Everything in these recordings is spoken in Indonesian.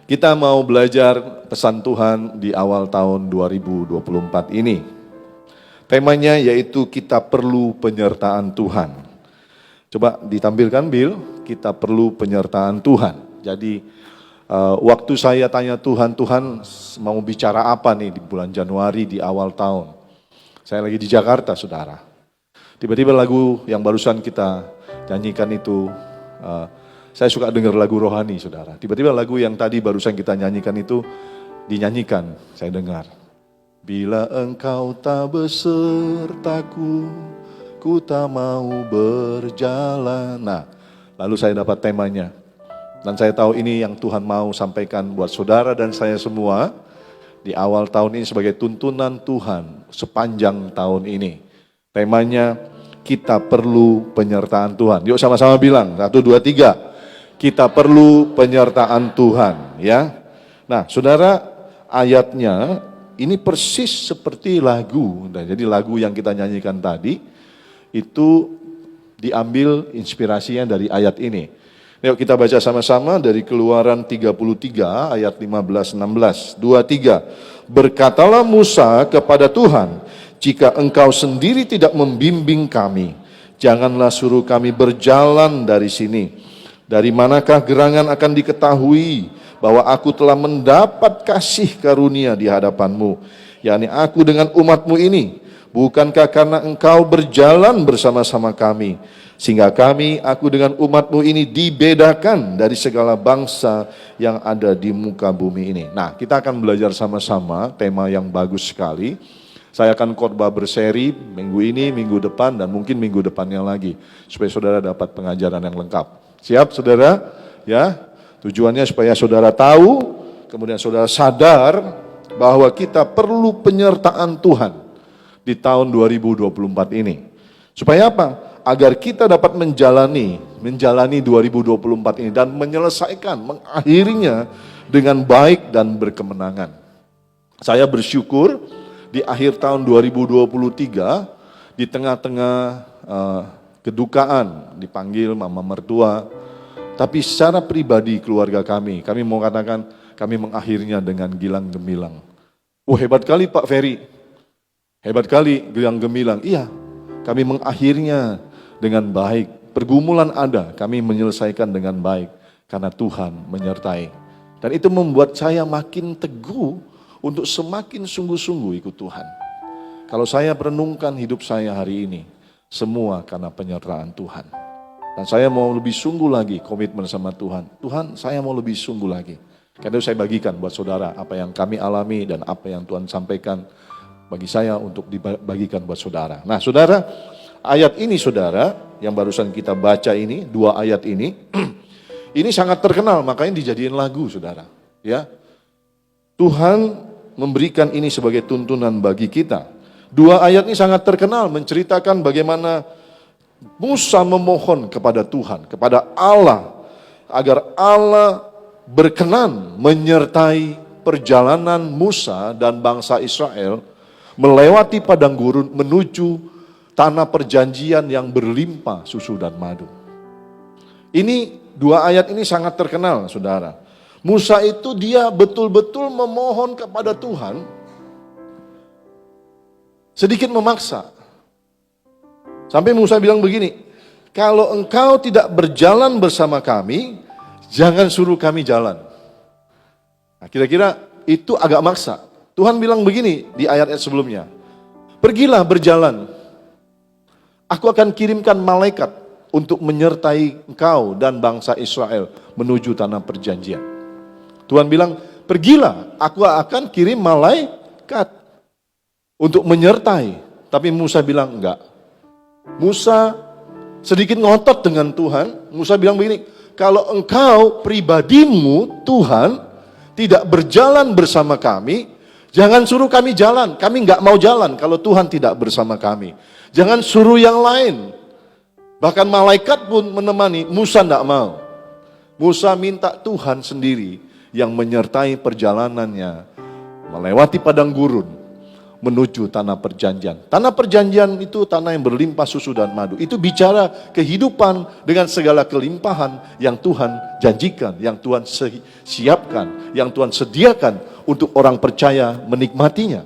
Kita mau belajar pesan Tuhan di awal tahun 2024 ini. Temanya yaitu kita perlu penyertaan Tuhan. Coba ditampilkan Bill, kita perlu penyertaan Tuhan. Jadi waktu saya tanya Tuhan mau bicara apa nih di bulan Januari di awal tahun. Saya lagi di Jakarta saudara. Tiba-tiba lagu yang barusan kita nyanyikan itu, saya suka dengar lagu rohani saudara. Tiba-tiba lagu yang tadi barusan kita nyanyikan itu dinyanyikan, saya dengar. Bila engkau tak besertaku, ku tak mau berjalan. Nah, lalu saya dapat temanya. Dan saya tahu ini yang Tuhan mau sampaikan buat saudara dan saya semua di awal tahun ini sebagai tuntunan Tuhan sepanjang tahun ini. Temanya kita perlu penyertaan Tuhan. Yuk sama-sama bilang, 1, 2, 3. Kita perlu penyertaan Tuhan, ya. Nah, saudara, ayatnya ini persis seperti lagu. Nah, jadi lagu yang kita nyanyikan tadi itu diambil inspirasinya dari ayat ini. Yuk kita baca sama-sama dari Keluaran 33 ayat 15-16. 2, 3. Berkatalah Musa kepada Tuhan, jika engkau sendiri tidak membimbing kami, janganlah suruh kami berjalan dari sini. Dari manakah gerangan akan diketahui bahwa aku telah mendapat kasih karunia di hadapanmu, yakni aku dengan umatmu ini. Bukankah karena engkau berjalan bersama-sama kami, sehingga aku dengan umatmu ini dibedakan dari segala bangsa yang ada di muka bumi ini. Nah, kita akan belajar sama-sama tema yang bagus sekali. Saya akan khotbah berseri minggu ini, minggu depan, dan mungkin minggu depannya lagi. Supaya saudara dapat pengajaran yang lengkap. Siap saudara? Ya, tujuannya supaya saudara tahu, kemudian saudara sadar bahwa kita perlu penyertaan Tuhan di tahun 2024 ini. Supaya apa? agar kita dapat menjalani 2024 ini dan menyelesaikan, mengakhirinya dengan baik dan berkemenangan. Saya bersyukur di akhir tahun 2023, di tengah-tengah kedukaan, dipanggil mama mertua, tapi secara pribadi keluarga kami mau katakan kami mengakhirinya dengan gilang gemilang. Hebat kali Pak Ferry, hebat kali gilang gemilang. Iya, kami mengakhirinya dengan baik. Pergumulan ada, kami menyelesaikan dengan baik karena Tuhan menyertai. Dan itu membuat saya makin teguh untuk semakin sungguh-sungguh ikut Tuhan. Kalau saya merenungkan hidup saya hari ini, semua karena penyertaan Tuhan. Dan saya mau lebih sungguh lagi komitmen sama Tuhan. Tuhan, saya mau lebih sungguh lagi. Karena itu saya bagikan buat saudara apa yang kami alami dan apa yang Tuhan sampaikan bagi saya untuk dibagikan buat saudara. Nah saudara, ayat ini saudara, yang barusan kita baca ini, 2 ayat ini, ini sangat terkenal, makanya dijadiin lagu saudara. Ya, Tuhan memberikan ini sebagai tuntunan bagi kita. 2 ayat ini sangat terkenal, menceritakan bagaimana Musa memohon kepada Tuhan, kepada Allah, agar Allah berkenan menyertai perjalanan Musa dan bangsa Israel melewati padang gurun menuju tanah perjanjian yang berlimpah susu dan madu. Ini 2 ayat ini sangat terkenal, saudara. Musa itu dia betul-betul memohon kepada Tuhan, sedikit memaksa. Sampai Musa bilang begini, kalau engkau tidak berjalan bersama kami, jangan suruh kami jalan. Nah, kira-kira itu agak maksa. Tuhan bilang begini di ayat-ayat sebelumnya, pergilah berjalan, aku akan kirimkan malaikat untuk menyertai engkau dan bangsa Israel menuju tanah perjanjian. Tuhan bilang, pergilah, aku akan kirim malaikat untuk menyertai. Tapi Musa bilang enggak. Musa sedikit ngotot dengan Tuhan. Musa bilang begini, kalau engkau pribadimu Tuhan tidak berjalan bersama kami, jangan suruh kami jalan. Kami enggak mau jalan kalau Tuhan tidak bersama kami. Jangan suruh yang lain. Bahkan malaikat pun menemani, Musa enggak mau. Musa minta Tuhan sendiri yang menyertai perjalanannya melewati padang gurun menuju tanah perjanjian. Tanah perjanjian itu tanah yang berlimpah susu dan madu. Itu bicara kehidupan dengan segala kelimpahan yang Tuhan janjikan, yang Tuhan siapkan, yang Tuhan sediakan untuk orang percaya menikmatinya.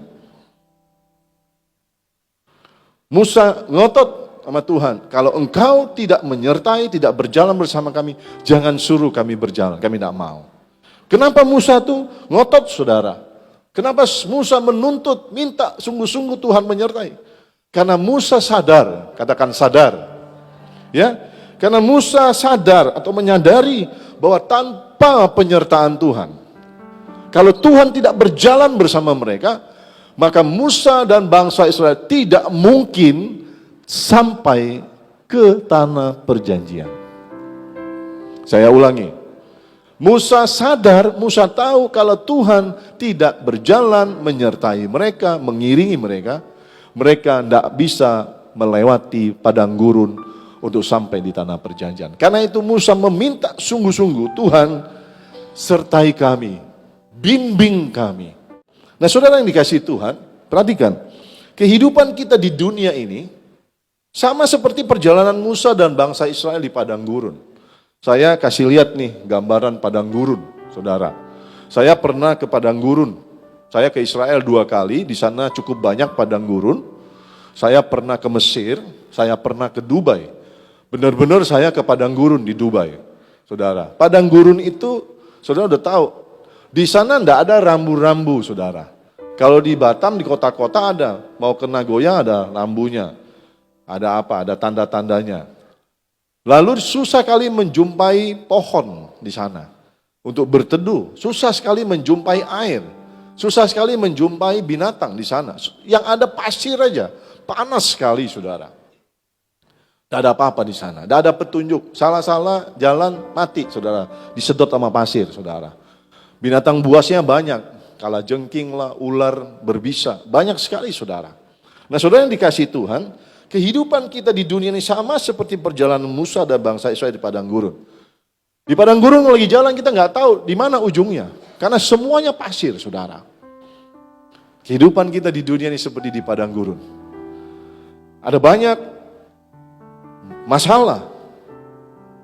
Musa ngotot sama Tuhan, kalau engkau tidak menyertai, tidak berjalan bersama kami, jangan suruh kami berjalan, kami tidak mau. Kenapa Musa tuh ngotot saudara? Kenapa Musa menuntut, minta sungguh-sungguh Tuhan menyertai? Karena Musa sadar, katakan sadar. Ya, karena Musa sadar atau menyadari bahwa tanpa penyertaan Tuhan, kalau Tuhan tidak berjalan bersama mereka, maka Musa dan bangsa Israel tidak mungkin sampai ke tanah perjanjian. Saya ulangi. Musa sadar, Musa tahu kalau Tuhan tidak berjalan menyertai mereka, mengiringi mereka, mereka tidak bisa melewati padang gurun untuk sampai di tanah perjanjian. Karena itu Musa meminta sungguh-sungguh, Tuhan sertai kami, bimbing kami. Nah saudara yang dikasihi Tuhan, perhatikan, kehidupan kita di dunia ini sama seperti perjalanan Musa dan bangsa Israel di padang gurun. Saya kasih lihat nih gambaran padang gurun, saudara. Saya pernah ke padang gurun. Saya ke Israel 2 kali, di sana cukup banyak padang gurun. Saya pernah ke Mesir, saya pernah ke Dubai. Benar-benar saya ke padang gurun di Dubai, saudara. Padang gurun itu, saudara udah tahu, di sana enggak ada rambu-rambu, saudara. Kalau di Batam, di kota-kota ada, mau ke Nagoya ada rambunya. Ada apa? Ada tanda-tandanya. Lalu susah kali menjumpai pohon di sana untuk berteduh. Susah sekali menjumpai air. Susah sekali menjumpai binatang di sana. Yang ada pasir aja. Panas sekali saudara. Tidak ada apa-apa di sana. Tidak ada petunjuk. Salah-salah jalan mati saudara. Disedot sama pasir saudara. Binatang buasnya banyak. Kalajengking lah, ular, berbisa. Banyak sekali saudara. Nah saudara yang dikasih Tuhan, Kehidupan kita di dunia ini sama seperti perjalanan Musa dan bangsa Israel di padang gurun. Di padang gurun lagi jalan kita nggak tahu di mana ujungnya. Karena semuanya pasir, saudara. Kehidupan kita di dunia ini seperti di padang gurun. Ada banyak masalah,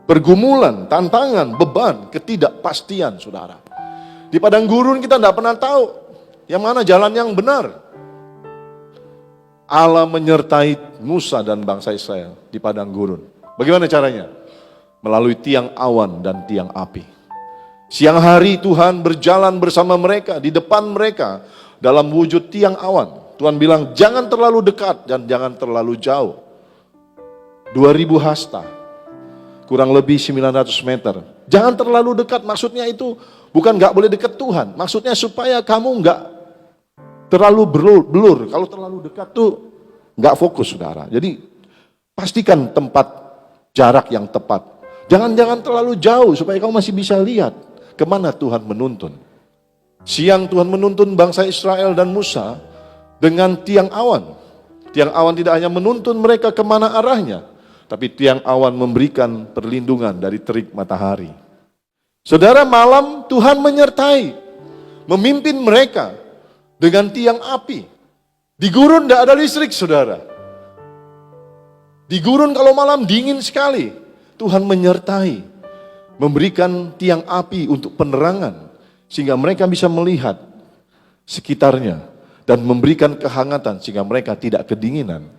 pergumulan, tantangan, beban, ketidakpastian, saudara. Di padang gurun kita tidak pernah tahu yang mana jalan yang benar. Allah menyertai Musa dan bangsa Israel di padang gurun. Bagaimana caranya? Melalui tiang awan dan tiang api. Siang hari Tuhan berjalan bersama mereka, di depan mereka, dalam wujud tiang awan. Tuhan bilang, jangan terlalu dekat dan jangan terlalu jauh. 2000 hasta, kurang lebih 900 meter. Jangan terlalu dekat, maksudnya itu bukan gak boleh dekat Tuhan. Maksudnya supaya kamu gak terlalu blur. Kalau terlalu dekat tuh gak fokus, saudara. Jadi pastikan tempat jarak yang tepat. Jangan terlalu jauh supaya kamu masih bisa lihat kemana Tuhan menuntun. Siang Tuhan menuntun bangsa Israel dan Musa dengan tiang awan. Tiang awan tidak hanya menuntun mereka kemana arahnya, tapi tiang awan memberikan perlindungan dari terik matahari. Saudara, malam Tuhan menyertai, memimpin mereka dengan tiang api. Di gurun tidak ada listrik, saudara. Di gurun kalau malam dingin sekali, Tuhan menyertai, memberikan tiang api untuk penerangan, sehingga mereka bisa melihat sekitarnya, dan memberikan kehangatan sehingga mereka tidak kedinginan.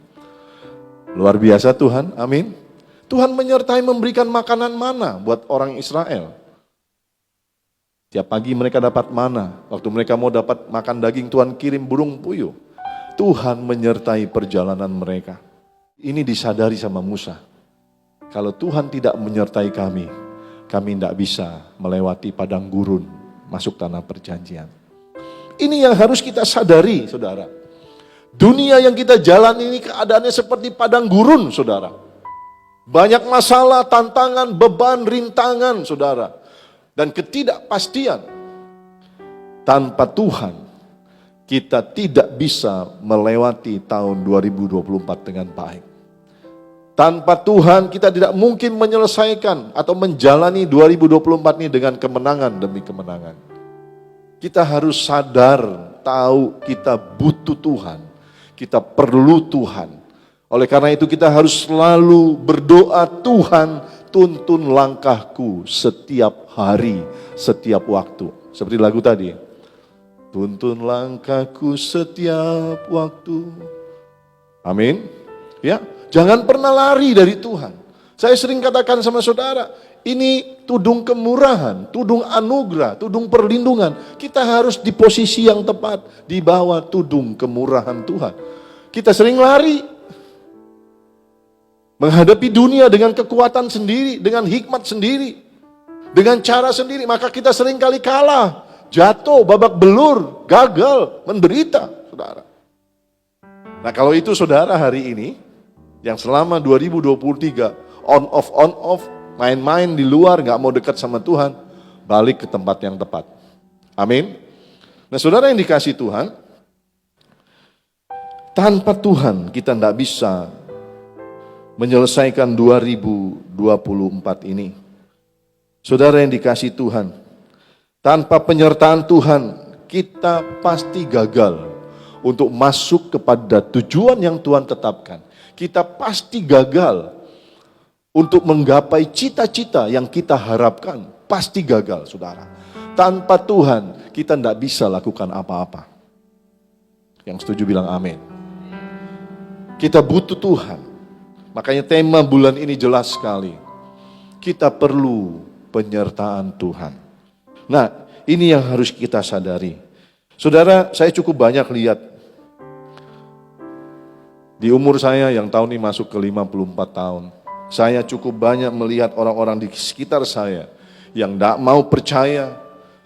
Luar biasa Tuhan, amin. Tuhan menyertai memberikan makanan mana buat orang Israel. Tiap pagi mereka dapat mana, waktu mereka mau dapat makan daging Tuhan kirim burung puyuh. Tuhan menyertai perjalanan mereka. Ini disadari sama Musa. Kalau Tuhan tidak menyertai kami tidak bisa melewati padang gurun masuk tanah perjanjian. Ini yang harus kita sadari, saudara. Dunia yang kita jalan ini keadaannya seperti padang gurun, saudara. Banyak masalah, tantangan, beban, rintangan, saudara. Dan ketidakpastian. Tanpa Tuhan, kita tidak bisa melewati tahun 2024 dengan baik. Tanpa Tuhan, kita tidak mungkin menyelesaikan atau menjalani 2024 ini dengan kemenangan demi kemenangan. Kita harus sadar, tahu kita butuh Tuhan. Kita perlu Tuhan. Oleh karena itu kita harus selalu berdoa, Tuhan tuntun langkahku setiap hari, setiap waktu. Seperti lagu tadi. Tuntun langkahku setiap waktu. Amin. Ya, jangan pernah lari dari Tuhan. Saya sering katakan sama saudara, ini tudung kemurahan, tudung anugerah, tudung perlindungan. Kita harus di posisi yang tepat, di bawah tudung kemurahan Tuhan. Kita sering lari, menghadapi dunia dengan kekuatan sendiri, dengan hikmat sendiri, dengan cara sendiri. Maka kita sering kali kalah, jatuh, babak belur, gagal, menderita, saudara. Nah kalau itu saudara hari ini, yang selama 2023, on off, main-main di luar, gak mau dekat sama Tuhan, balik ke tempat yang tepat. Amin. Nah saudara yang dikasih Tuhan, tanpa Tuhan kita gak bisa menyelesaikan 2024 ini. Saudara yang dikasih Tuhan, tanpa penyertaan Tuhan, kita pasti gagal untuk masuk kepada tujuan yang Tuhan tetapkan. Kita pasti gagal untuk menggapai cita-cita yang kita harapkan, pasti gagal, saudara. Tanpa Tuhan, kita tidak bisa lakukan apa-apa. Yang setuju bilang amin. Kita butuh Tuhan. Makanya tema bulan ini jelas sekali. Kita perlu penyertaan Tuhan. Nah, ini yang harus kita sadari. Saudara, saya cukup banyak lihat di umur saya yang tahun ini masuk ke 54 tahun. Saya cukup banyak melihat orang-orang di sekitar saya yang tidak mau percaya,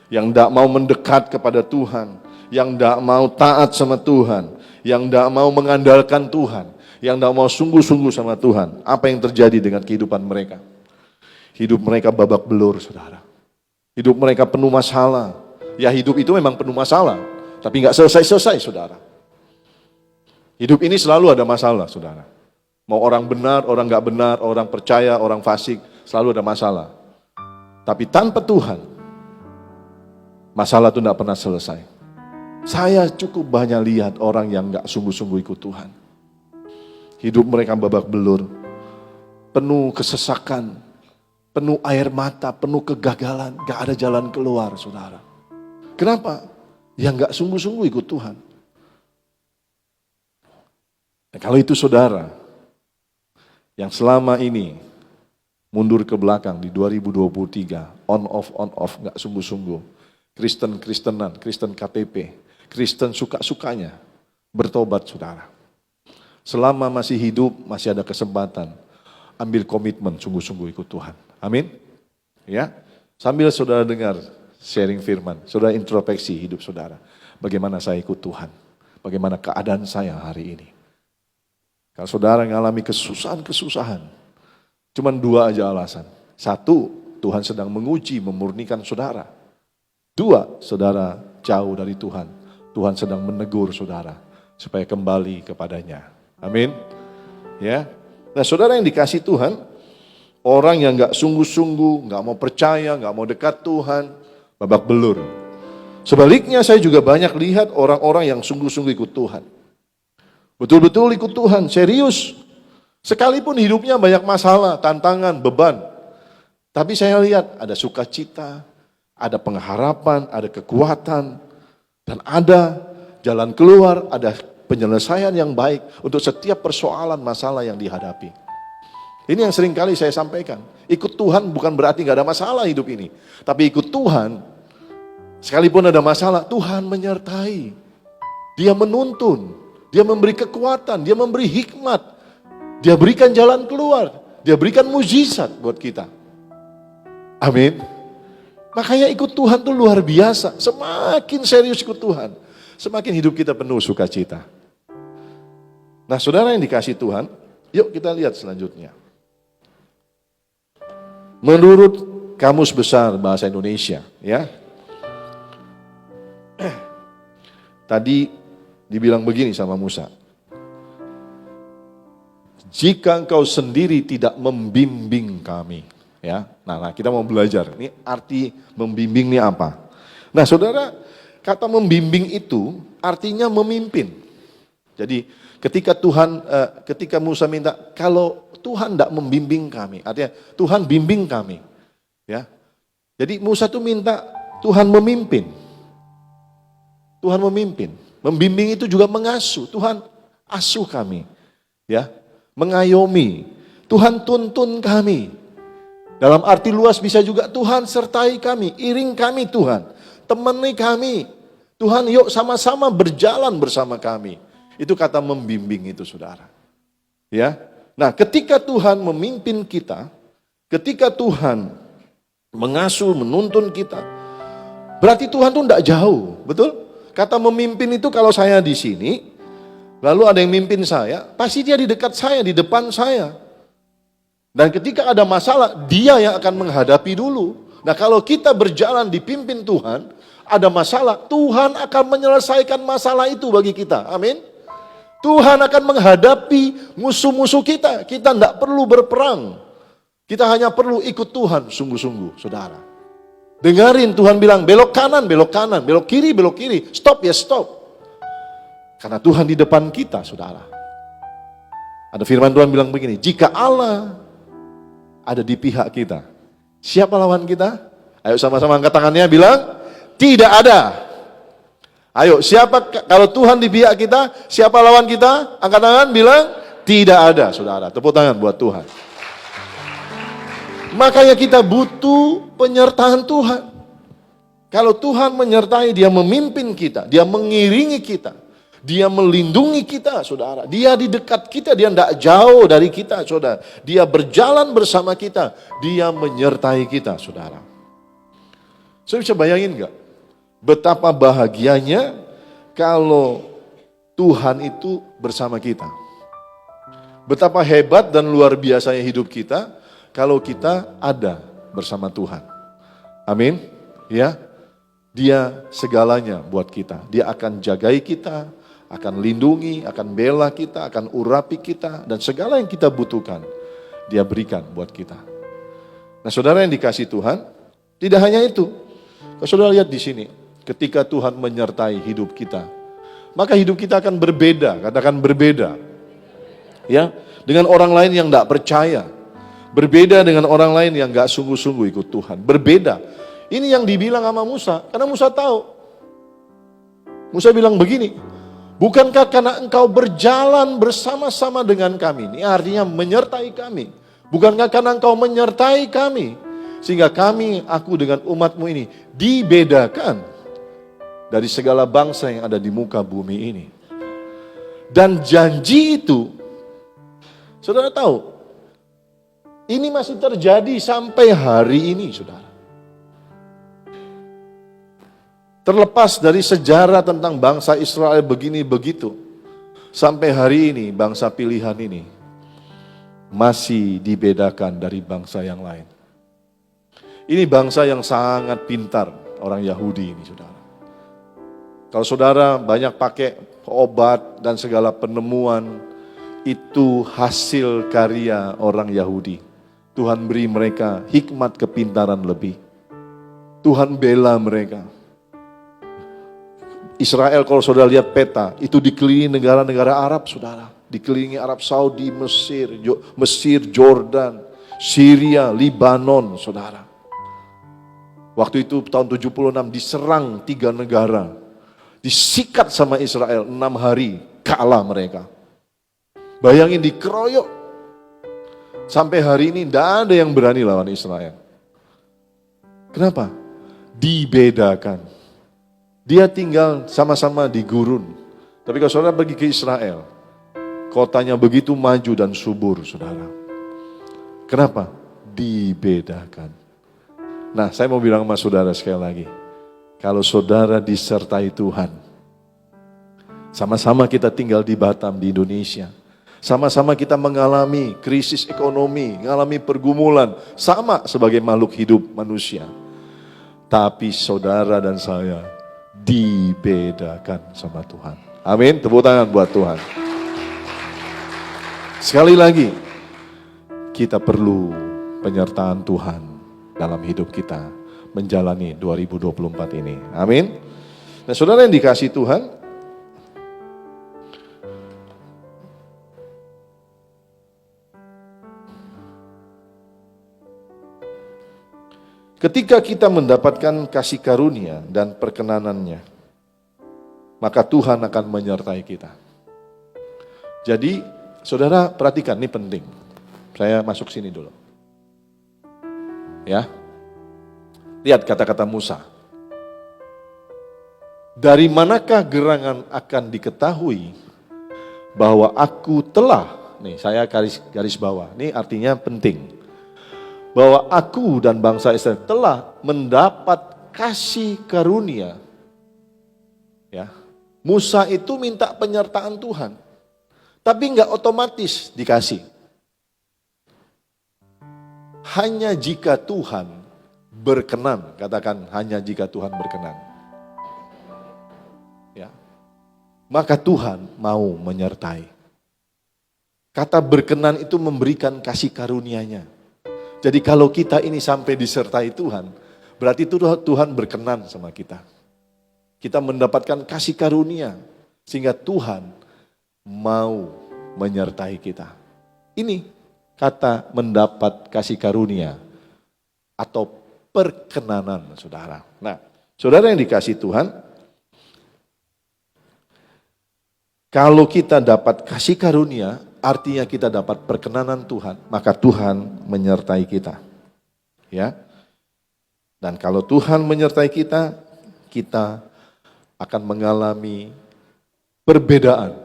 yang tidak mau mendekat kepada Tuhan, yang tidak mau taat sama Tuhan, yang tidak mau mengandalkan Tuhan, yang tidak mau sungguh-sungguh sama Tuhan. Apa yang terjadi dengan kehidupan mereka? Hidup mereka babak belur, saudara. Hidup mereka penuh masalah. Ya hidup itu memang penuh masalah, tapi nggak selesai-selesai, saudara. Hidup ini selalu ada masalah, saudara. Mau orang benar, orang nggak benar, orang percaya, orang fasik, selalu ada masalah. Tapi tanpa Tuhan, masalah itu tidak pernah selesai. Saya cukup banyak lihat orang yang nggak sungguh-sungguh ikut Tuhan. Hidup mereka babak belur, penuh kesesakan, penuh air mata, penuh kegagalan, nggak ada jalan keluar, saudara. Kenapa? Yang nggak sungguh-sungguh ikut Tuhan. Nah, kalau itu saudara, yang selama ini mundur ke belakang di 2023, on off, nggak sungguh-sungguh. Kristen-kristenan, Kristen KTP, Kristen suka-sukanya, bertobat saudara. Selama masih hidup, masih ada kesempatan, ambil komitmen sungguh-sungguh ikut Tuhan. Amin. Ya, sambil saudara dengar sharing firman, saudara introspeksi hidup saudara. Bagaimana saya ikut Tuhan? Bagaimana keadaan saya hari ini? Kalau saudara mengalami kesusahan-kesusahan, cuma dua aja alasan. Satu, Tuhan sedang menguji, memurnikan saudara. Dua, saudara jauh dari Tuhan. Tuhan sedang menegur saudara supaya kembali kepadanya. Amin. Ya. Nah, saudara yang dikasih Tuhan, orang yang nggak sungguh-sungguh, nggak mau percaya, nggak mau dekat Tuhan, babak belur. Sebaliknya saya juga banyak lihat orang-orang yang sungguh-sungguh ikut Tuhan. Betul-betul ikut Tuhan, serius. Sekalipun hidupnya banyak masalah, tantangan, beban. Tapi saya lihat ada sukacita, ada pengharapan, ada kekuatan, dan ada jalan keluar, ada penyelesaian yang baik untuk setiap persoalan masalah yang dihadapi. Ini yang sering kali saya sampaikan. Ikut Tuhan bukan berarti gak ada masalah hidup ini. Tapi ikut Tuhan, sekalipun ada masalah, Tuhan menyertai. Dia menuntun. Dia memberi kekuatan, dia memberi hikmat, dia berikan jalan keluar, dia berikan mujizat buat kita. Amin. Makanya ikut Tuhan itu luar biasa. Semakin serius ikut Tuhan, semakin hidup kita penuh sukacita. Nah, saudara yang dikasih Tuhan, yuk kita lihat selanjutnya. Menurut Kamus Besar Bahasa Indonesia, ya. Tadi dibilang begini sama Musa. Jika engkau sendiri tidak membimbing kami, ya. Nah, kita mau belajar. Ini arti membimbing ini apa? Nah, saudara, kata membimbing itu artinya memimpin. Jadi, ketika Musa minta, kalau Tuhan tidak membimbing kami, artinya Tuhan bimbing kami, ya. Jadi Musa tuh minta Tuhan memimpin. Tuhan memimpin. Membimbing itu juga mengasuh. Tuhan asuh kami, ya, mengayomi. Tuhan tuntun kami. Dalam arti luas bisa juga Tuhan sertai kami, iring kami Tuhan, temani kami. Tuhan, yuk sama-sama berjalan bersama kami. Itu kata membimbing itu, saudara. Ya. Nah, ketika Tuhan memimpin kita, ketika Tuhan mengasuh, menuntun kita, berarti Tuhan tuh tidak jauh, betul? Kata memimpin itu kalau saya di sini, lalu ada yang mimpin saya, pasti dia di dekat saya, di depan saya. Dan ketika ada masalah, dia yang akan menghadapi dulu. Nah, kalau kita berjalan dipimpin Tuhan, ada masalah, Tuhan akan menyelesaikan masalah itu bagi kita. Amin. Tuhan akan menghadapi musuh-musuh kita. Kita tidak perlu berperang. Kita hanya perlu ikut Tuhan sungguh-sungguh, saudara. Dengarin Tuhan bilang belok kanan, belok kiri, stop ya stop. Karena Tuhan di depan kita, saudara. Ada firman Tuhan bilang begini, jika Allah ada di pihak kita, siapa lawan kita? Ayo sama-sama angkat tangannya bilang, tidak ada. Ayo, siapa kalau Tuhan di pihak kita, siapa lawan kita? Angkat tangan bilang, tidak ada, saudara. Tepuk tangan buat Tuhan. Makanya kita butuh penyertaan Tuhan. Kalau Tuhan menyertai, dia memimpin kita, dia mengiringi kita, dia melindungi kita, saudara. Dia di dekat kita, dia tidak jauh dari kita, saudara. Dia berjalan bersama kita, dia menyertai kita, saudara. Saya bisa bayangin enggak? Betapa bahagianya kalau Tuhan itu bersama kita. Betapa hebat dan luar biasanya hidup kita kalau kita ada bersama Tuhan. Amin. Ya. Dia segalanya buat kita. Dia akan jagai kita, akan lindungi, akan bela kita, akan urapi kita, dan segala yang kita butuhkan, Dia berikan buat kita. Nah saudara yang dikasih Tuhan, tidak hanya itu. Kalau saudara lihat di sini, ketika Tuhan menyertai hidup kita, maka hidup kita akan berbeda, katakan berbeda. Ya, dengan orang lain yang tidak percaya, berbeda dengan orang lain yang gak sungguh-sungguh ikut Tuhan, berbeda. Ini yang dibilang sama Musa, karena Musa tahu. Musa bilang begini, bukankah karena engkau berjalan bersama-sama dengan kami, ini artinya menyertai kami. Bukankah karena engkau menyertai kami, sehingga kami, aku dengan umatmu ini, dibedakan dari segala bangsa yang ada di muka bumi ini. Dan janji itu, saudara tahu, ini masih terjadi sampai hari ini, saudara. Terlepas dari sejarah tentang bangsa Israel begini begitu, sampai hari ini bangsa pilihan ini masih dibedakan dari bangsa yang lain. Ini bangsa yang sangat pintar, orang Yahudi ini, saudara. Kalau saudara banyak pakai obat dan segala penemuan, itu hasil karya orang Yahudi. Tuhan beri mereka hikmat kepintaran lebih. Tuhan bela mereka. Israel kalau saudara lihat peta, itu dikelilingi negara-negara Arab, saudara. Dikelilingi Arab Saudi, Mesir, Jordan, Syria, Libanon, saudara. Waktu itu tahun 76 diserang 3 negara. Disikat sama Israel 6 hari, kalah mereka. Bayangin dikeroyok. Sampai hari ini tidak ada yang berani lawan Israel. Kenapa? Dibedakan. Dia tinggal sama-sama di gurun. Tapi kalau saudara pergi ke Israel, kotanya begitu maju dan subur, saudara. Kenapa? Dibedakan. Nah, saya mau bilang sama saudara sekali lagi. Kalau saudara disertai Tuhan, sama-sama kita tinggal di Batam, di Indonesia. Sama-sama kita mengalami krisis ekonomi, mengalami pergumulan. Sama sebagai makhluk hidup manusia. Tapi saudara dan saya dibedakan sama Tuhan. Amin, tepuk tangan buat Tuhan. Sekali lagi, kita perlu penyertaan Tuhan dalam hidup kita menjalani 2024 ini. Amin. Nah saudara yang dikasih Tuhan, ketika kita mendapatkan kasih karunia dan perkenanannya, maka Tuhan akan menyertai kita. Jadi, saudara perhatikan, ini penting. Saya masuk sini dulu. Ya. Lihat kata-kata Musa. Dari manakah gerangan akan diketahui bahwa aku telah, nih saya garis bawah, ini artinya penting. Bahwa aku dan bangsa Israel telah mendapat kasih karunia. Ya, Musa itu minta penyertaan Tuhan, tapi enggak otomatis dikasih. Hanya jika Tuhan berkenan, katakan hanya jika Tuhan berkenan. Ya, maka Tuhan mau menyertai. Kata berkenan itu memberikan kasih karunia-Nya. Jadi kalau kita ini sampai disertai Tuhan, berarti itu Tuhan berkenan sama kita. Kita mendapatkan kasih karunia, sehingga Tuhan mau menyertai kita. Ini kata mendapat kasih karunia atau perkenanan, saudara. Nah, saudara yang dikasih Tuhan, kalau kita dapat kasih karunia, artinya kita dapat perkenanan Tuhan, maka Tuhan menyertai kita. Ya. Dan kalau Tuhan menyertai kita, kita akan mengalami perbedaan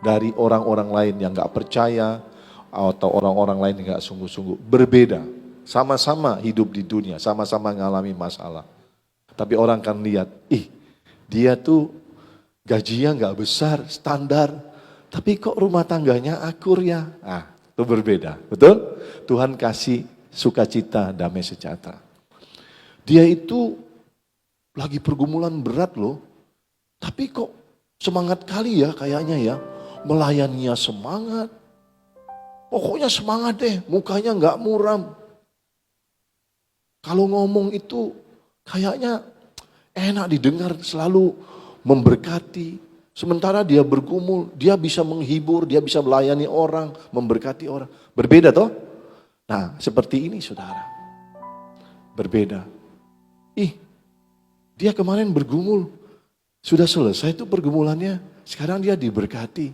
dari orang-orang lain yang gak percaya atau orang-orang lain yang gak sungguh-sungguh. Berbeda, sama-sama hidup di dunia, sama-sama mengalami masalah. Tapi orang kan lihat, dia tuh gajinya gak besar, standar, tapi kok rumah tangganya akur ya? Ah, itu berbeda, betul? Tuhan kasih sukacita, damai sejahtera. Dia itu lagi pergumulan berat loh, tapi kok Semangat kali ya kayaknya ya. Melayaninya semangat. Pokoknya semangat deh, mukanya nggak muram. Kalau ngomong itu kayaknya enak didengar, selalu memberkati. Sementara dia bergumul, dia bisa menghibur, dia bisa melayani orang, memberkati orang. Berbeda toh? Nah, seperti ini saudara. Berbeda. Dia kemarin bergumul, sudah selesai tuh pergumulannya, sekarang dia diberkati.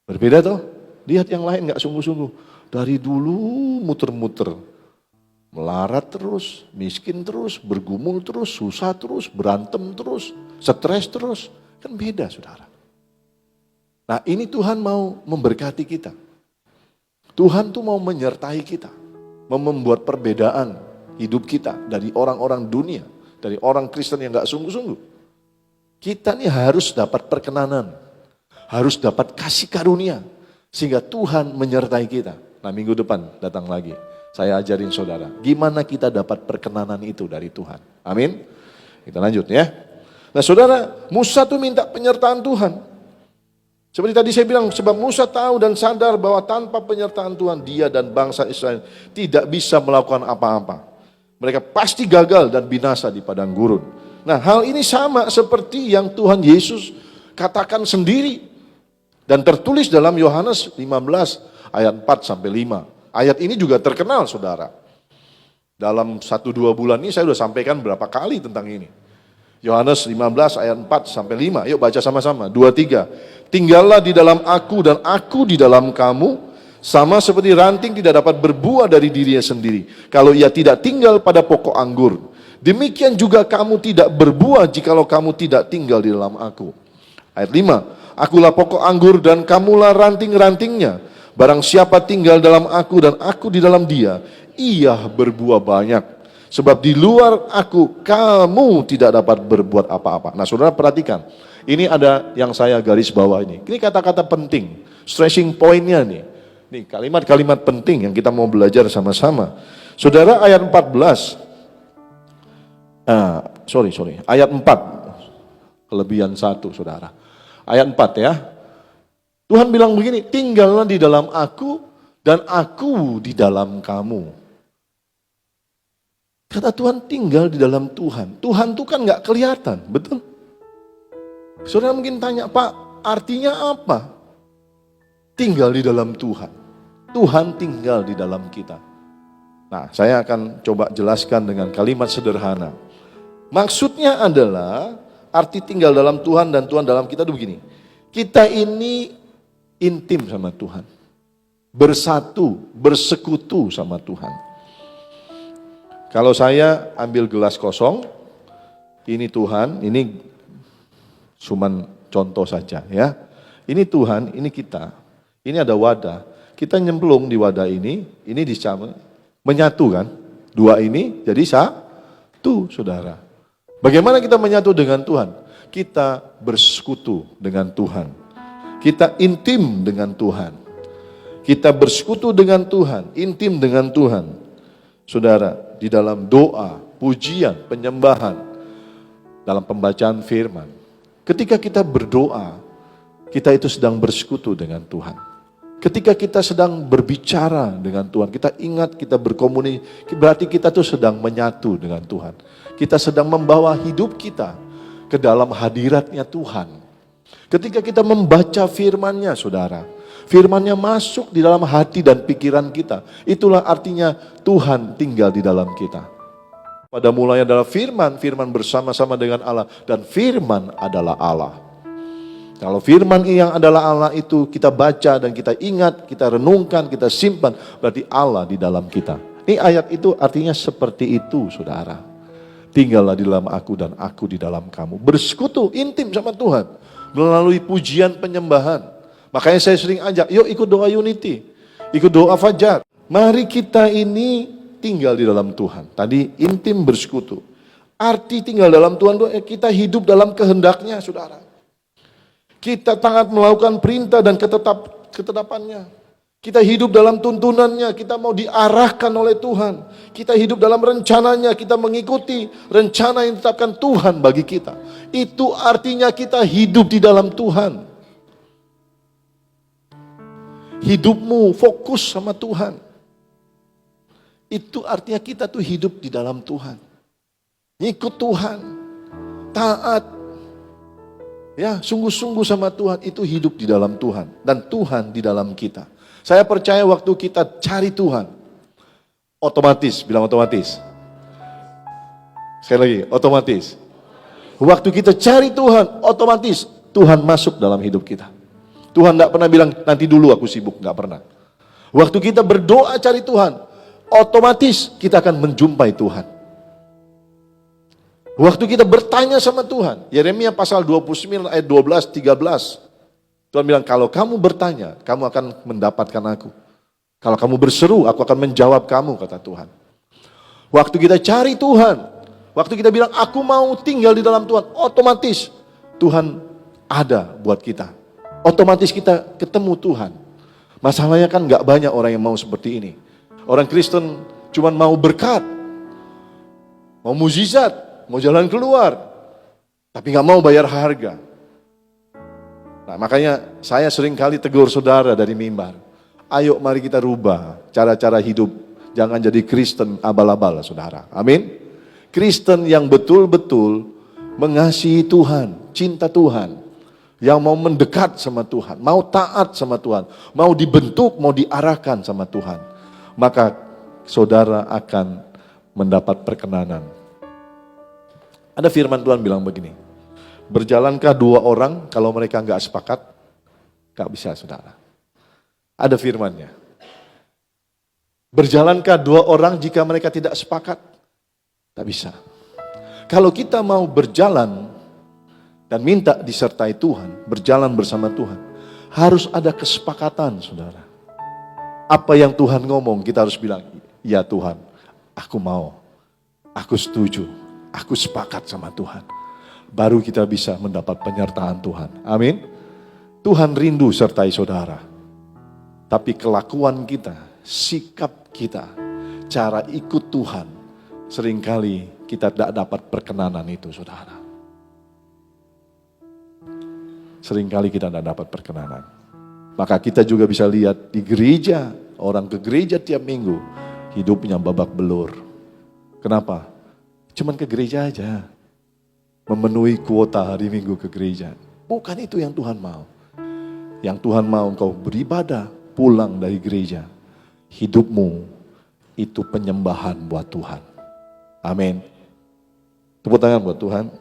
Berbeda toh? Lihat yang lain gak sungguh-sungguh. Dari dulu muter-muter. Melarat terus, miskin terus, bergumul terus, susah terus, berantem terus, stres terus. Kan beda saudara. Nah ini Tuhan mau memberkati kita. Tuhan tuh mau menyertai kita. Mau membuat perbedaan hidup kita dari orang-orang dunia. Dari orang Kristen yang gak sungguh-sungguh. Kita nih harus dapat perkenanan. Harus dapat kasih karunia. Sehingga Tuhan menyertai kita. Nah minggu depan datang lagi. Saya ajarin saudara. Gimana kita dapat perkenanan itu dari Tuhan. Amin. Kita lanjut ya. Nah saudara, Musa tuh minta penyertaan Tuhan. Seperti tadi saya bilang, sebab Musa tahu dan sadar bahwa tanpa penyertaan Tuhan, dia dan bangsa Israel tidak bisa melakukan apa-apa. Mereka pasti gagal dan binasa di padang gurun. Nah hal ini sama seperti yang Tuhan Yesus katakan sendiri. Dan tertulis dalam Yohanes 15 ayat 4-5. Ayat ini juga terkenal saudara. Dalam 1-2 bulan ini saya sudah sampaikan berapa kali tentang ini. Yohanes 15 ayat 4-5. Yuk baca sama-sama. 2-3. Tinggallah di dalam aku dan aku di dalam kamu. Sama seperti ranting tidak dapat berbuah dari dirinya sendiri. Kalau ia tidak tinggal pada pokok anggur. Demikian juga kamu tidak berbuah jikalau kamu tidak tinggal di dalam aku. Ayat 5. Akulah pokok anggur dan kamulah ranting-rantingnya. Barang siapa tinggal dalam aku dan aku di dalam dia, ia berbuah banyak. Sebab di luar aku, kamu tidak dapat berbuat apa-apa. Nah saudara perhatikan, ini ada yang saya garis bawah ini. Ini kata-kata penting, stressing point-nya nih. Nih kalimat-kalimat penting yang kita mau belajar sama-sama. Saudara ayat 14, ayat 4, kelebihan 1 saudara. Ayat 4 ya. Tuhan bilang begini, tinggallah di dalam aku dan aku di dalam kamu. Kata Tuhan tinggal di dalam Tuhan. Tuhan itu kan gak kelihatan, betul? Saudara mungkin tanya, Pak artinya apa? Tinggal di dalam Tuhan. Tuhan tinggal di dalam kita. Nah saya akan coba jelaskan dengan kalimat sederhana. Maksudnya adalah arti tinggal dalam Tuhan dan Tuhan dalam kita itu begini. Kita ini intim sama Tuhan. Bersatu, bersekutu sama Tuhan. Kalau saya ambil gelas kosong, ini Tuhan, ini cuman contoh saja ya. Ini Tuhan, ini kita. Ini ada wadah. Kita nyemplung di wadah ini dicampur, menyatu kan. Dua ini jadi satu saudara. Bagaimana kita menyatu dengan Tuhan? Kita bersekutu dengan Tuhan. Kita intim dengan Tuhan. Kita bersekutu dengan Tuhan, intim dengan Tuhan. Saudara, di dalam doa, pujian, penyembahan, dalam pembacaan firman. Ketika kita berdoa, kita itu sedang bersekutu dengan Tuhan. Ketika kita sedang berbicara dengan Tuhan, kita ingat kita berkomunikasi, berarti kita tuh sedang menyatu dengan Tuhan. Kita sedang membawa hidup kita ke dalam hadiratnya Tuhan. Ketika kita membaca firman-Nya, saudara, firman-Nya masuk di dalam hati dan pikiran kita. Itulah artinya Tuhan tinggal di dalam kita. Pada mulanya adalah firman, firman bersama-sama dengan Allah, dan firman adalah Allah. Kalau firman yang adalah Allah itu kita baca dan kita ingat, kita renungkan, kita simpan, berarti Allah di dalam kita. Ini ayat itu artinya seperti itu, saudara. Tinggallah di dalam aku dan aku di dalam kamu. Bersekutu intim sama Tuhan melalui pujian penyembahan. Makanya saya sering ajak, yuk ikut doa unity, ikut doa fajar. Mari kita ini tinggal di dalam Tuhan. Tadi intim bersekutu. Arti tinggal dalam Tuhan itu kita hidup dalam kehendaknya, saudara. Kita taat melakukan perintah dan ketetapannya. Kita hidup dalam tuntunannya, kita mau diarahkan oleh Tuhan. Kita hidup dalam rencananya, kita mengikuti rencana yang ditetapkan Tuhan bagi kita. Itu artinya kita hidup di dalam Tuhan. Hidupmu fokus sama Tuhan. Itu artinya kita tuh hidup di dalam Tuhan. Ngikut Tuhan, taat. Ya, sungguh-sungguh sama Tuhan, itu hidup di dalam Tuhan. Dan Tuhan di dalam kita. Saya percaya waktu kita cari Tuhan, otomatis, bilang otomatis. Sekali lagi, otomatis. Waktu kita cari Tuhan, otomatis Tuhan masuk dalam hidup kita. Tuhan tidak pernah bilang, nanti dulu aku sibuk, tidak pernah. Waktu kita berdoa cari Tuhan, otomatis kita akan menjumpai Tuhan. Waktu kita bertanya sama Tuhan, Yeremia pasal 29 ayat 12, 13. Tuhan bilang, kalau kamu bertanya, kamu akan mendapatkan aku. Kalau kamu berseru, aku akan menjawab kamu, kata Tuhan. Waktu kita cari Tuhan, waktu kita bilang, aku mau tinggal di dalam Tuhan, otomatis Tuhan ada buat kita. Otomatis kita ketemu Tuhan. Masalahnya kan gak banyak orang yang mau seperti ini. Orang Kristen cuma mau berkat, mau mukjizat, mau jalan keluar, tapi gak mau bayar harga. Nah, makanya saya sering kali tegur saudara dari mimbar. Ayo mari kita rubah cara-cara hidup. Jangan jadi Kristen abal-abal, saudara. Amin. Kristen yang betul-betul mengasihi Tuhan, cinta Tuhan. Yang mau mendekat sama Tuhan, mau taat sama Tuhan, mau dibentuk, mau diarahkan sama Tuhan. Maka saudara akan mendapat perkenanan. Ada firman Tuhan bilang begini. Berjalankah dua orang kalau mereka nggak sepakat? Nggak bisa, saudara. Ada firmannya. Berjalankah dua orang jika mereka tidak sepakat? Tak bisa. Kalau kita mau berjalan dan minta disertai Tuhan, berjalan bersama Tuhan, harus ada kesepakatan, saudara. Apa yang Tuhan ngomong, kita harus bilang, ya Tuhan, aku mau, aku setuju, aku sepakat sama Tuhan. Baru kita bisa mendapat penyertaan Tuhan. Amin. Tuhan rindu sertai saudara. Tapi kelakuan kita, sikap kita, cara ikut Tuhan, seringkali kita tidak dapat perkenanan itu, saudara. Seringkali kita tidak dapat perkenanan. Maka kita juga bisa lihat di gereja, orang ke gereja tiap minggu, hidupnya babak belur. Kenapa? Cuman ke gereja aja. Memenuhi kuota hari minggu ke gereja. Bukan itu yang Tuhan mau. Yang Tuhan mau engkau beribadah, pulang dari gereja. Hidupmu itu penyembahan buat Tuhan. Amin. Tepuk tangan buat Tuhan.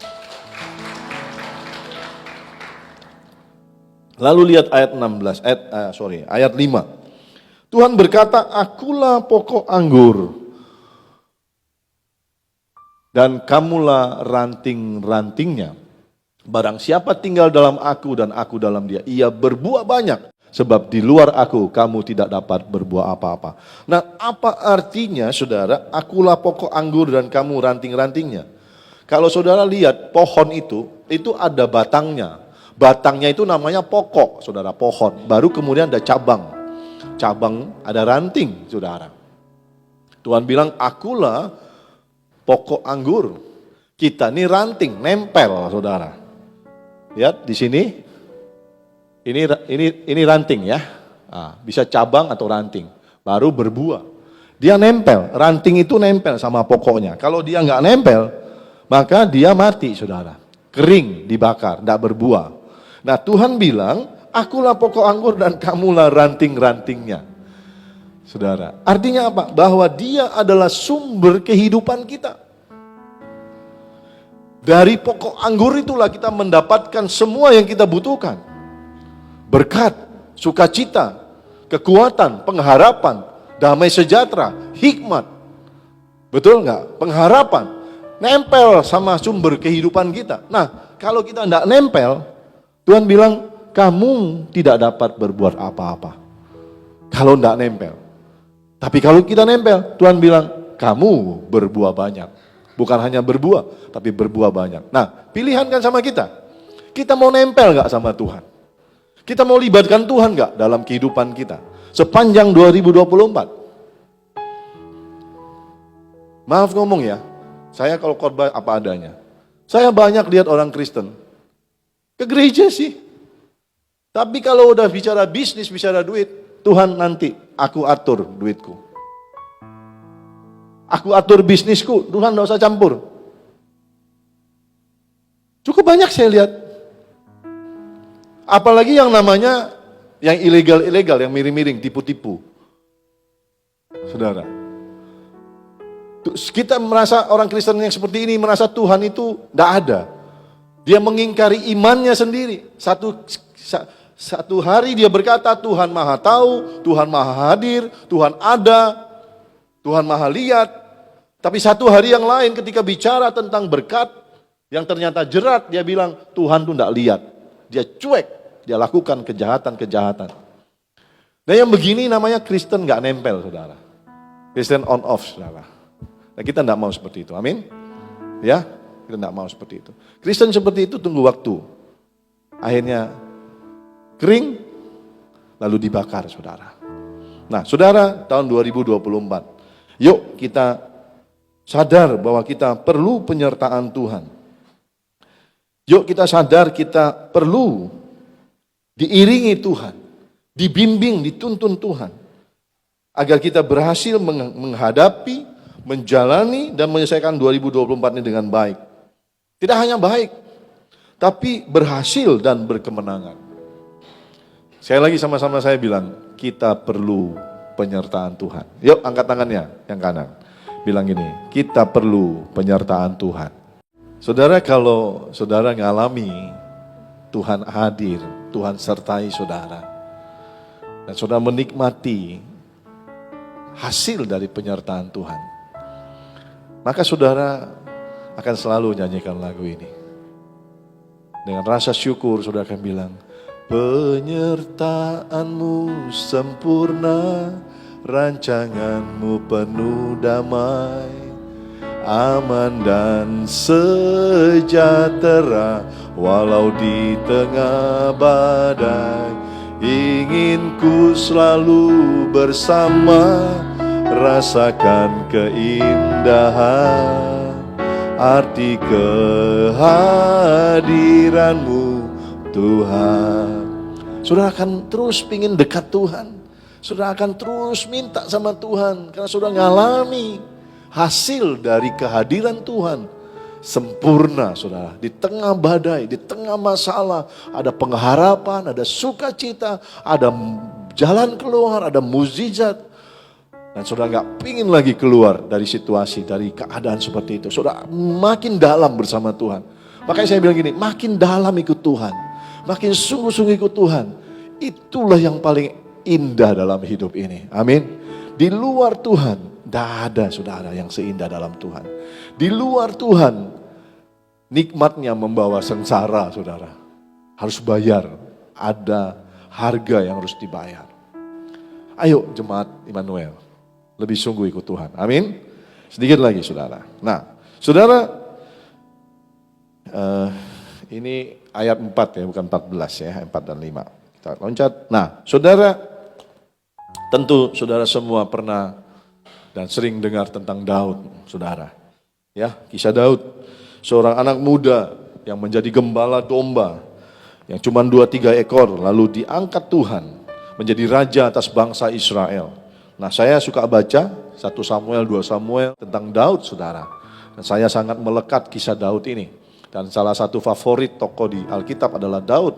Lalu lihat ayat 16, ayat 5. Tuhan berkata, akulah pokok anggur. Dan kamulah ranting-rantingnya. Barang siapa tinggal dalam aku dan aku dalam dia, ia berbuah banyak. Sebab di luar aku, kamu tidak dapat berbuah apa-apa. Nah, apa artinya, saudara, akulah pokok anggur dan kamu ranting-rantingnya? Kalau saudara lihat pohon itu ada batangnya. Batangnya itu namanya pokok, saudara, pohon. Baru kemudian ada cabang. Cabang ada ranting, saudara. Tuhan bilang, akulah pokok anggur. Kita ini ranting, nempel, saudara. Lihat di sini. Ini ranting ya. Nah, bisa cabang atau ranting. Baru berbuah. Dia nempel, ranting itu nempel sama pokoknya. Kalau dia nggak nempel, maka dia mati, saudara. Kering, dibakar, tidak berbuah. Nah, Tuhan bilang, akulah pokok anggur dan kamulah ranting-rantingnya. Saudara, artinya apa? Bahwa dia adalah sumber kehidupan kita. Dari pokok anggur itulah kita mendapatkan semua yang kita butuhkan. Berkat, sukacita, kekuatan, pengharapan, damai sejahtera, hikmat. Betul nggak? Pengharapan. Nempel sama sumber kehidupan kita. Nah, kalau kita tidak nempel, Tuhan bilang, kamu tidak dapat berbuat apa-apa. Kalau tidak nempel. Tapi kalau kita nempel, Tuhan bilang, kamu berbuah banyak. Bukan hanya berbuah, tapi berbuah banyak. Nah, pilihan kan sama kita. Kita mau nempel gak sama Tuhan? Kita mau libatkan Tuhan gak dalam kehidupan kita? sepanjang 2024. Maaf ngomong ya, saya kalau khotbah apa adanya. Saya banyak lihat orang Kristen ke gereja sih. Tapi kalau udah bicara bisnis, bicara duit, Tuhan nanti aku atur duitku. Aku atur bisnisku, Tuhan gak usah campur. Cukup banyak saya lihat. Apalagi yang namanya yang ilegal-ilegal, yang miring-miring, tipu-tipu. Saudara. Kita merasa orang Kristen yang seperti ini merasa Tuhan itu tidak ada. Dia mengingkari imannya sendiri. Satu hari dia berkata Tuhan Maha Tahu, Tuhan Maha Hadir, Tuhan ada, Tuhan Maha Lihat. Tapi satu hari yang lain ketika bicara tentang berkat yang ternyata jerat, dia bilang Tuhan tuh tidak lihat. Dia cuek, dia lakukan kejahatan-kejahatan. Nah yang begini namanya Kristen nggak nempel, saudara. Kristen on off, saudara. Nah kita tidak mau seperti itu, amin? Ya, kita tidak mau seperti itu. Kristen seperti itu tunggu waktu. Akhirnya kering, lalu dibakar, saudara. Nah, saudara, tahun 2024, yuk kita sadar bahwa kita perlu penyertaan Tuhan. Yuk kita sadar kita perlu diiringi Tuhan, dibimbing, dituntun Tuhan. Agar kita berhasil menghadapi, menjalani, dan menyelesaikan 2024 ini dengan baik. Tidak hanya baik, tapi berhasil dan berkemenangan. Saya lagi sama-sama saya bilang, kita perlu penyertaan Tuhan. Yuk angkat tangannya yang kanan. Bilang gini, kita perlu penyertaan Tuhan. Saudara, kalau saudara ngalami Tuhan hadir, Tuhan sertai saudara, dan saudara menikmati hasil dari penyertaan Tuhan, maka saudara akan selalu nyanyikan lagu ini. Dengan rasa syukur saudara akan bilang, penyertaanmu sempurna, rancanganmu penuh damai, aman dan sejahtera, walau di tengah badai. Ingin ku selalu bersama, rasakan keindahan, arti kehadiranmu Tuhan. Saudara akan terus pingin dekat Tuhan. Saudara akan terus minta sama Tuhan. Karena saudara ngalami hasil dari kehadiran Tuhan. Sempurna saudara. Di tengah badai, di tengah masalah. Ada pengharapan, ada sukacita. Ada jalan keluar, ada mukjizat. Dan saudara gak pingin lagi keluar dari situasi, dari keadaan seperti itu. Saudara makin dalam bersama Tuhan. Makanya saya bilang gini, makin dalam ikut Tuhan. Makin sungguh-sungguh ikut Tuhan. Itulah yang paling indah dalam hidup ini. Amin. Di luar Tuhan, tidak ada saudara yang seindah dalam Tuhan. Di luar Tuhan, nikmatnya membawa sengsara saudara. Harus bayar, ada harga yang harus dibayar. Ayo jemaat Immanuel, lebih sungguh ikut Tuhan. Amin. Sedikit lagi saudara. Nah, saudara, ini ayat 4 ya, bukan 14 ya, 4 dan 5. Kita loncat. Nah, saudara, tentu saudara semua pernah dan sering dengar tentang Daud, saudara. Ya, kisah Daud, seorang anak muda yang menjadi gembala domba, yang cuma 2-3 ekor, lalu diangkat Tuhan menjadi raja atas bangsa Israel. Nah, saya suka baca 1 Samuel, 2 Samuel tentang Daud, saudara. Dan saya sangat melekat kisah Daud ini. Dan salah satu favorit tokoh di Alkitab adalah Daud.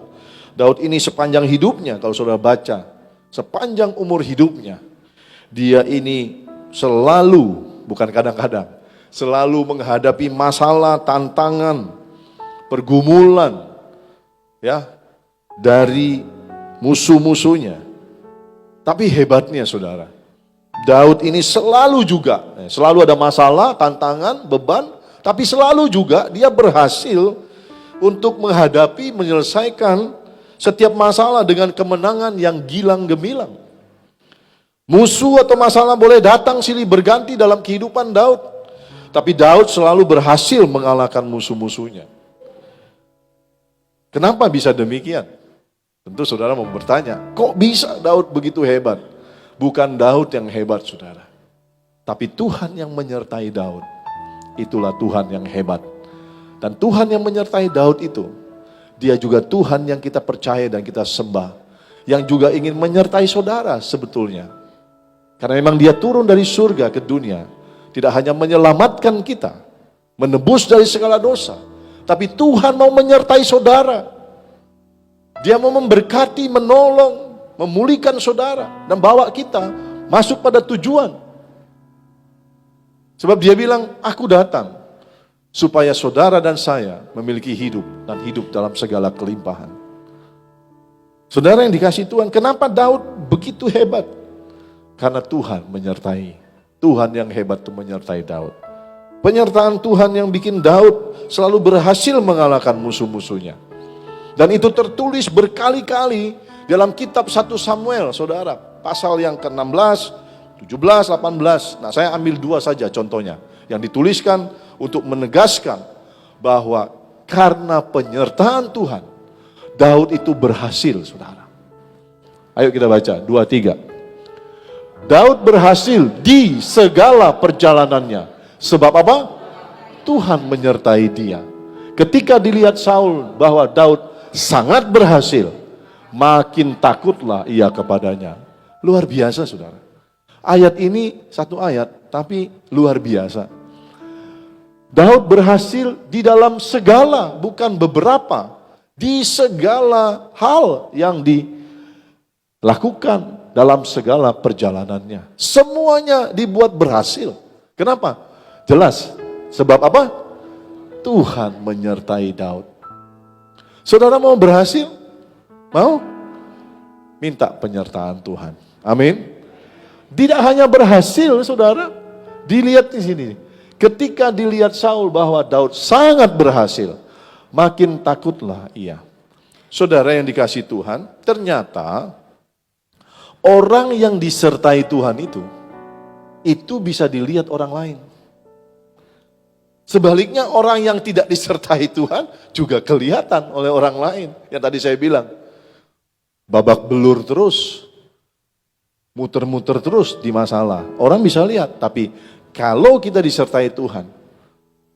Daud ini sepanjang hidupnya, kalau saudara baca, sepanjang umur hidupnya, dia ini selalu, bukan kadang-kadang, selalu menghadapi masalah, tantangan, pergumulan, ya, dari musuh-musuhnya. Tapi hebatnya saudara, Daud ini selalu ada masalah, tantangan, beban, tapi selalu juga dia berhasil untuk menghadapi, menyelesaikan setiap masalah dengan kemenangan yang gilang gemilang. Musuh atau masalah boleh datang silih berganti dalam kehidupan Daud, tapi Daud selalu berhasil mengalahkan musuh-musuhnya. Kenapa bisa demikian? Tentu saudara mau bertanya, kok bisa Daud begitu hebat? Bukan Daud yang hebat, saudara. Tapi Tuhan yang menyertai Daud. Itulah Tuhan yang hebat. Dan Tuhan yang menyertai Daud itu, Dia juga Tuhan yang kita percaya dan kita sembah. Yang juga ingin menyertai saudara sebetulnya. Karena memang Dia turun dari surga ke dunia. Tidak hanya menyelamatkan kita, menebus dari segala dosa. Tapi Tuhan mau menyertai saudara. Dia mau memberkati, menolong, memulihkan saudara. Dan bawa kita masuk pada tujuan. Sebab Dia bilang, aku datang supaya saudara dan saya memiliki hidup dan hidup dalam segala kelimpahan. Saudara yang dikasihi Tuhan, kenapa Daud begitu hebat? Karena Tuhan menyertai. Tuhan yang hebat itu menyertai Daud. Penyertaan Tuhan yang bikin Daud selalu berhasil mengalahkan musuh-musuhnya. Dan itu tertulis berkali-kali dalam kitab 1 Samuel, saudara. Pasal yang ke-16, 17, 18. Nah, saya ambil 2 saja contohnya. Yang dituliskan untuk menegaskan bahwa karena penyertaan Tuhan, Daud itu berhasil, saudara. Ayo kita baca, 2-3. Daud berhasil di segala perjalanannya. Sebab apa? Tuhan menyertai dia. Ketika dilihat Saul bahwa Daud sangat berhasil, makin takutlah ia kepadanya. Luar biasa, saudara. Ayat ini satu ayat, tapi luar biasa. Daud berhasil di dalam segala, bukan beberapa. Di segala hal yang dilakukan dalam segala perjalanannya. Semuanya dibuat berhasil. Kenapa? Jelas. Sebab apa? Tuhan menyertai Daud. Saudara mau berhasil? Mau? Minta penyertaan Tuhan. Amin. Tidak hanya berhasil, saudara. Dilihat di sini. Ketika dilihat Saul bahwa Daud sangat berhasil, makin takutlah ia. Saudara yang dikasihi Tuhan, ternyata orang yang disertai Tuhan itu bisa dilihat orang lain. Sebaliknya orang yang tidak disertai Tuhan juga kelihatan oleh orang lain. Yang tadi saya bilang, babak belur terus, muter-muter terus di masalah. Orang bisa lihat, tapi kalau kita disertai Tuhan,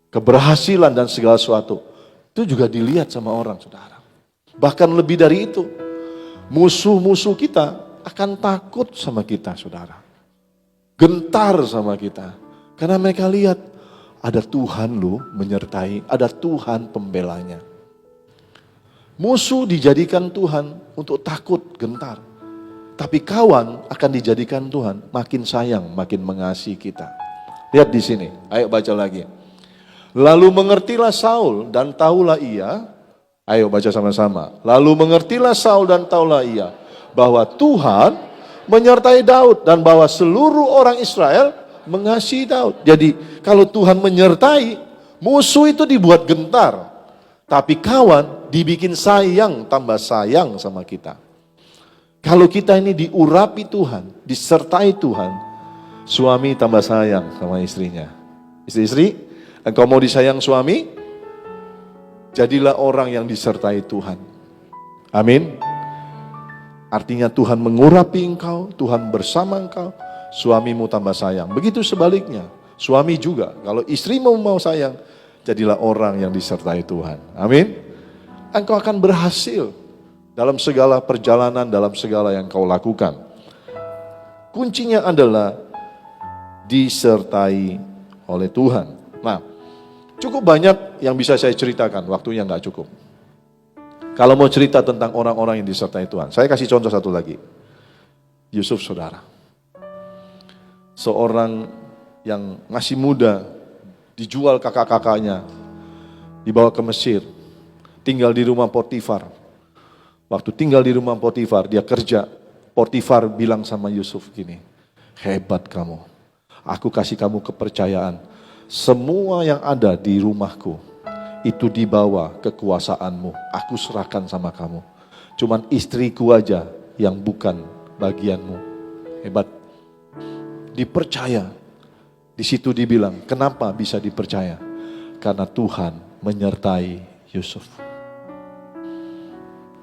keberhasilan dan segala sesuatu, itu juga dilihat sama orang, saudara. Bahkan lebih dari itu, musuh-musuh kita akan takut sama kita, saudara. Gentar sama kita. Karena mereka lihat, ada Tuhan lu menyertai, ada Tuhan pembelanya. Musuh dijadikan Tuhan untuk takut, gentar. Tapi kawan akan dijadikan Tuhan makin sayang, makin mengasihi kita. Lihat di sini, ayo baca lagi. Lalu mengertilah Saul dan tahulah ia, ayo baca sama-sama. Lalu mengertilah Saul dan tahulah ia, bahwa Tuhan menyertai Daud dan bahwa seluruh orang Israel mengasihi Daud. Jadi kalau Tuhan menyertai, musuh itu dibuat gentar. Tapi kawan dibikin sayang, tambah sayang sama kita. Kalau kita ini diurapi Tuhan, disertai Tuhan, suami tambah sayang sama istrinya. Istri-istri, engkau mau disayang suami? Jadilah orang yang disertai Tuhan. Amin. Artinya Tuhan mengurapi engkau, Tuhan bersama engkau, suamimu tambah sayang. Begitu sebaliknya, suami juga. Kalau istrimu mau sayang, jadilah orang yang disertai Tuhan. Amin. Engkau akan berhasil dalam segala perjalanan, dalam segala yang kau lakukan. Kuncinya adalah disertai oleh Tuhan. Nah, cukup banyak yang bisa saya ceritakan, waktunya nggak cukup. Kalau mau cerita tentang orang-orang yang disertai Tuhan, saya kasih contoh satu lagi. Yusuf, saudara. Seorang yang masih muda, dijual kakak-kakaknya, dibawa ke Mesir, tinggal di rumah Potifar. Waktu tinggal di rumah Potifar, dia kerja. Potifar bilang sama Yusuf gini, hebat kamu, aku kasih kamu kepercayaan. Semua yang ada di rumahku, itu dibawa kekuasaanmu, aku serahkan sama kamu. Cuman istriku aja yang bukan bagianmu. Hebat. Dipercaya. Di situ dibilang, kenapa bisa dipercaya? Karena Tuhan menyertai Yusuf.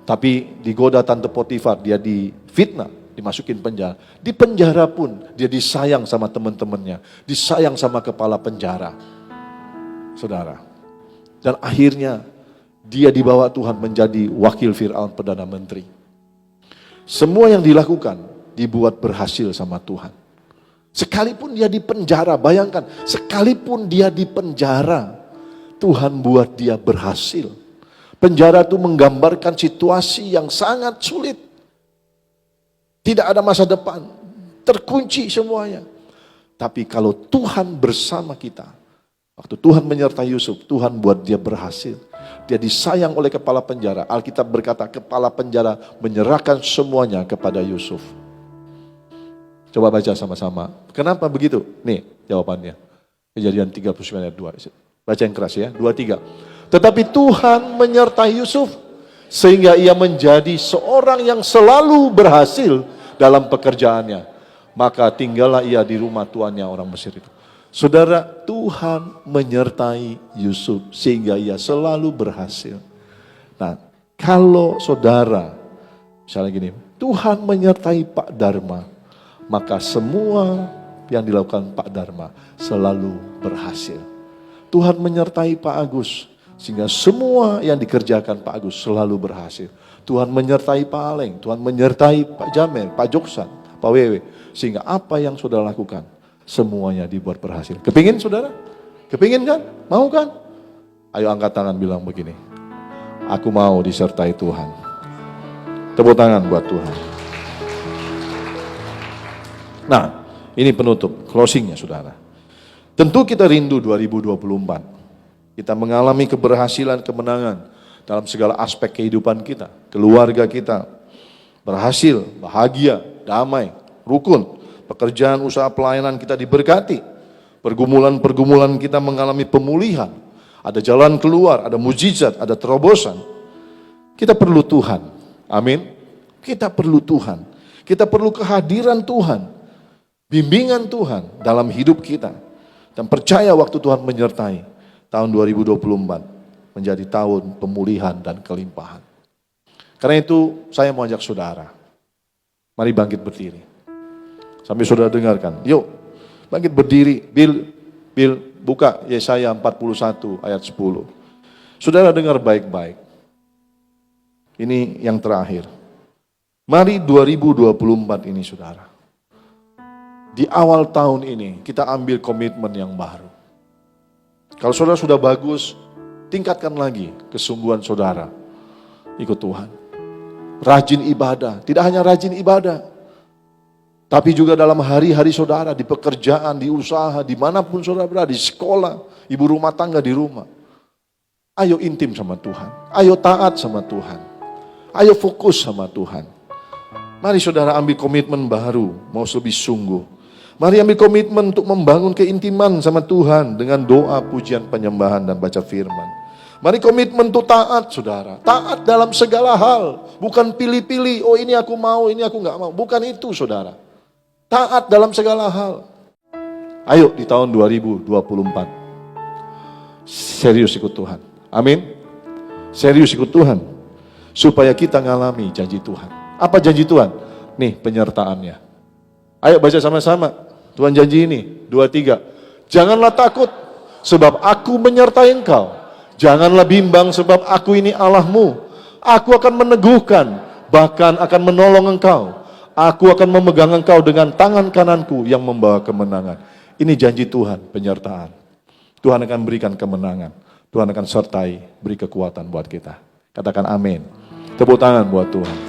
Tapi digoda tante Potifar, dia difitnah. dimasukin penjara. Di penjara pun dia disayang sama teman-temannya, disayang sama kepala penjara. Saudara. Dan akhirnya dia dibawa Tuhan menjadi wakil Fir'aun, Perdana Menteri. Semua yang dilakukan dibuat berhasil sama Tuhan. Sekalipun dia di penjara, bayangkan, sekalipun dia di penjara, Tuhan buat dia berhasil. Penjara itu menggambarkan situasi yang sangat sulit. Tidak ada masa depan, terkunci semuanya. Tapi kalau Tuhan bersama kita, waktu Tuhan menyertai Yusuf, Tuhan buat dia berhasil. Dia disayang oleh kepala penjara. Alkitab berkata kepala penjara menyerahkan semuanya kepada Yusuf. Coba baca sama-sama. Kenapa begitu? Nih jawabannya. Kejadian 39 ayat 2. Baca yang keras ya, 2-3. Tetapi Tuhan menyertai Yusuf sehingga ia menjadi seorang yang selalu berhasil dalam pekerjaannya. Maka tinggallah ia di rumah tuannya orang Mesir itu. Saudara, Tuhan menyertai Yusuf sehingga ia selalu berhasil. Nah, kalau saudara, misalnya gini, Tuhan menyertai Pak Dharma, maka semua yang dilakukan Pak Dharma selalu berhasil. Tuhan menyertai Pak Agus, sehingga semua yang dikerjakan Pak Agus selalu berhasil. Tuhan menyertai Pak Aleng, Tuhan menyertai Pak Jamel, Pak Joksan, Pak Wewe, sehingga apa yang saudara lakukan, semuanya dibuat berhasil. Kepingin saudara? Kepingin kan? Mau kan? Ayo angkat tangan bilang begini, aku mau disertai Tuhan. Tepuk tangan buat Tuhan. Nah, ini penutup, closingnya saudara. Tentu kita rindu 2024. Kita mengalami keberhasilan, kemenangan dalam segala aspek kehidupan kita. Keluarga kita berhasil, bahagia, damai, rukun. Pekerjaan, usaha, pelayanan kita diberkati. Pergumulan-pergumulan kita mengalami pemulihan. Ada jalan keluar, ada mujizat, ada terobosan. Kita perlu Tuhan. Amin. Kita perlu Tuhan. Kita perlu kehadiran Tuhan. Bimbingan Tuhan dalam hidup kita. Dan percaya waktu Tuhan menyertai, tahun 2024 menjadi tahun pemulihan dan kelimpahan. Karena itu saya mau ajak saudara, mari bangkit berdiri. Sambil saudara dengarkan, yuk bangkit berdiri. Bill buka Yesaya 41 ayat 10. Saudara dengar baik-baik. Ini yang terakhir. Mari 2024 ini saudara, di awal tahun ini kita ambil komitmen yang baru. Kalau saudara sudah bagus, tingkatkan lagi kesungguhan saudara. Ikut Tuhan. Rajin ibadah, tidak hanya rajin ibadah, tapi juga dalam hari-hari saudara, di pekerjaan, di usaha, dimanapun saudara berada, di sekolah, ibu rumah tangga di rumah. Ayo intim sama Tuhan, ayo taat sama Tuhan, ayo fokus sama Tuhan. Mari saudara ambil komitmen baru, mau lebih sungguh. Mari ambil komitmen untuk membangun keintiman sama Tuhan dengan doa, pujian, penyembahan, dan baca firman. Mari komitmen untuk taat saudara. Taat dalam segala hal. Bukan pilih-pilih, oh ini aku mau, ini aku gak mau. Bukan itu saudara. Taat dalam segala hal. Ayo di tahun 2024. Serius ikut Tuhan. Amin. Serius ikut Tuhan. Supaya kita ngalami janji Tuhan. Apa janji Tuhan? Nih penyertaannya. Ayo baca sama-sama. Tuhan janji ini, 2-3. Janganlah takut, sebab aku menyertai engkau. Janganlah bimbang, sebab aku ini Allahmu. Aku akan meneguhkan, bahkan akan menolong engkau. Aku akan memegang engkau dengan tangan kananku yang membawa kemenangan. Ini janji Tuhan, penyertaan. Tuhan akan berikan kemenangan. Tuhan akan sertai, beri kekuatan buat kita. Katakan amin. Tepuk tangan buat Tuhan.